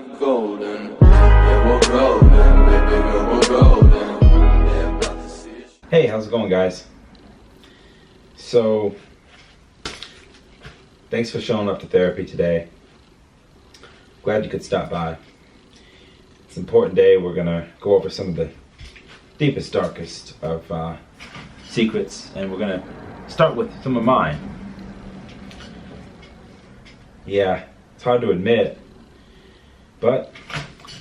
life golden. Yeah, we're golden, baby girl, we're golden. Yeah, about to see it. Hey, how's it going, guys? So, thanks for showing up to therapy today. Glad you could stop by. It's an important day. We're gonna go over some of the deepest, darkest of secrets, and we're gonna start with some of mine. Yeah, it's hard to admit, but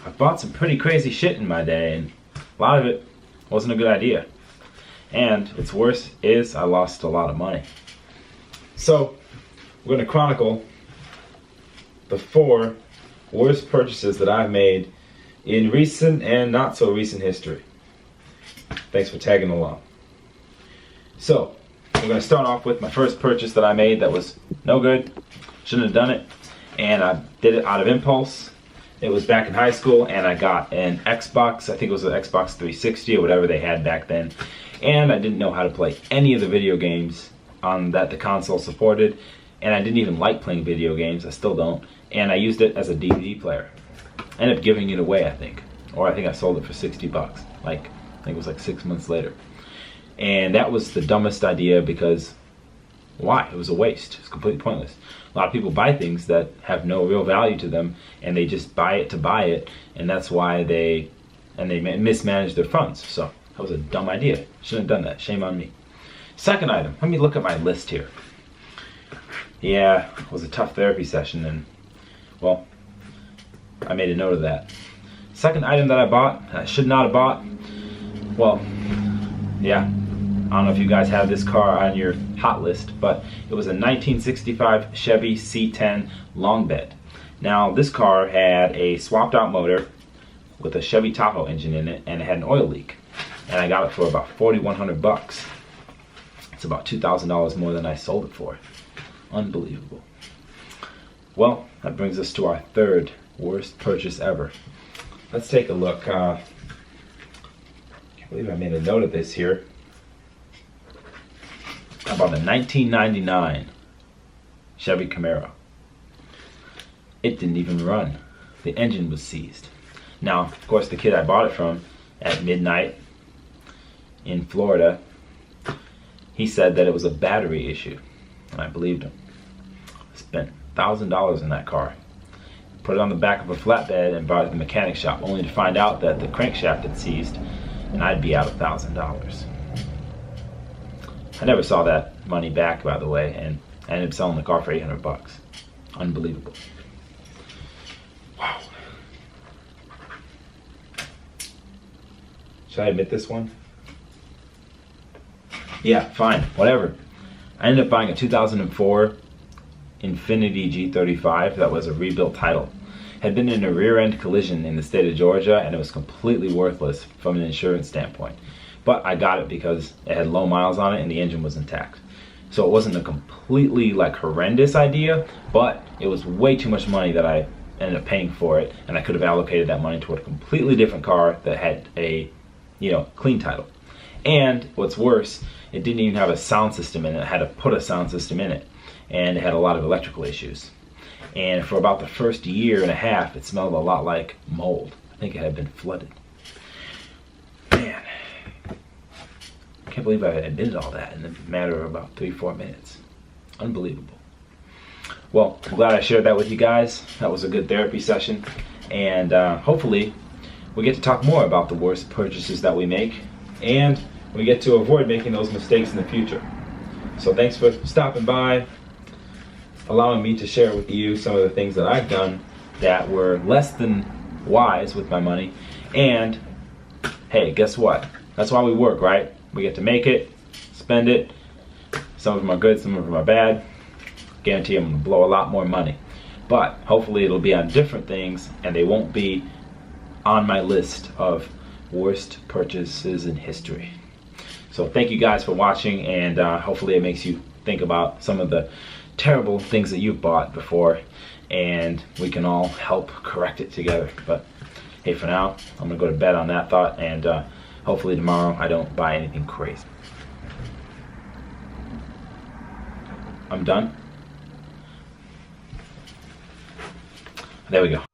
I've bought some pretty crazy shit in my day, and a lot of it wasn't a good idea. And what's worse is I lost a lot of money. So, we're gonna chronicle the 4 worst purchases that I've made in recent and not so recent history. Thanks for tagging along. So, we're going to start off with my first purchase that I made that was no good. Shouldn't have done it. And I did it out of impulse. It was back in high school, and I got an Xbox. I think it was an Xbox 360 or whatever they had back then. And I didn't know how to play any of the video games that the console supported. And I didn't even like playing video games. I still don't. And I used it as a DVD player. I ended up giving it away, I think. Or I think I sold it for 60 bucks. I think it was like 6 months later. And that was the dumbest idea because why? It was a waste. It's completely pointless. A lot of people buy things that have no real value to them, and they just buy it to buy it, and that's why they mismanage their funds. So that was a dumb idea. Shouldn't have done that. Shame on me. Second item. Let me look at my list here. Yeah, it was a tough therapy session, and well, I made a note of that. Second item that I bought, I should not have bought. Well, yeah, I don't know if you guys have this car on your hot list, but it was a 1965 Chevy C10 long bed. Now, this car had a swapped out motor with a Chevy Tahoe engine in it, and it had an oil leak. And I got it for about 4,100 bucks. It's about $2,000 more than I sold it for. Unbelievable. Well, that brings us to our third worst purchase ever. Let's take a look. Can't believe I made a note of this here. I bought a 1999 Chevy Camaro. It didn't even run. The engine was seized. Now, of course, the kid I bought it from at midnight in Florida, he said that it was a battery issue, and I believed him. I spent $1,000 in that car. Put it on the back of a flatbed and brought it to the mechanic shop, only to find out that the crankshaft had seized, and I'd be out $1,000. I never saw that money back, by the way, and I ended up selling the car for 800 bucks. Unbelievable. Wow. Should I admit this one? Yeah, fine, whatever. I ended up buying a 2004 Infiniti G35 that was a rebuilt title. Had been in a rear-end collision in the state of Georgia, and it was completely worthless from an insurance standpoint. But I got it because it had low miles on it and the engine was intact. So it wasn't a completely horrendous idea, but it was way too much money that I ended up paying for it, and I could have allocated that money toward a completely different car that had a, clean title. And what's worse, it didn't even have a sound system in it. I had to put a sound system in it, and it had a lot of electrical issues. And for about the first year and a half, it smelled a lot like mold. I think it had been flooded. Man, I can't believe I admitted all that in a matter of about 3-4 minutes. Unbelievable. Well, I'm glad I shared that with you guys. That was a good therapy session. And hopefully, we get to talk more about the worst purchases that we make, and we get to avoid making those mistakes in the future. So thanks for stopping by, allowing me to share with you some of the things that I've done that were less than wise with my money. And hey, guess what? That's why we work, right? We get to make it, spend it. Some of them are good, some of them are bad. Guarantee I'm gonna blow a lot more money. But hopefully it'll be on different things, and they won't be on my list of worst purchases in history. So thank you guys for watching, and hopefully it makes you think about some of the terrible things that you've bought before, and we can all help correct it together. But hey, for now, I'm gonna go to bed on that thought, and hopefully tomorrow I don't buy anything crazy. I'm done. There we go.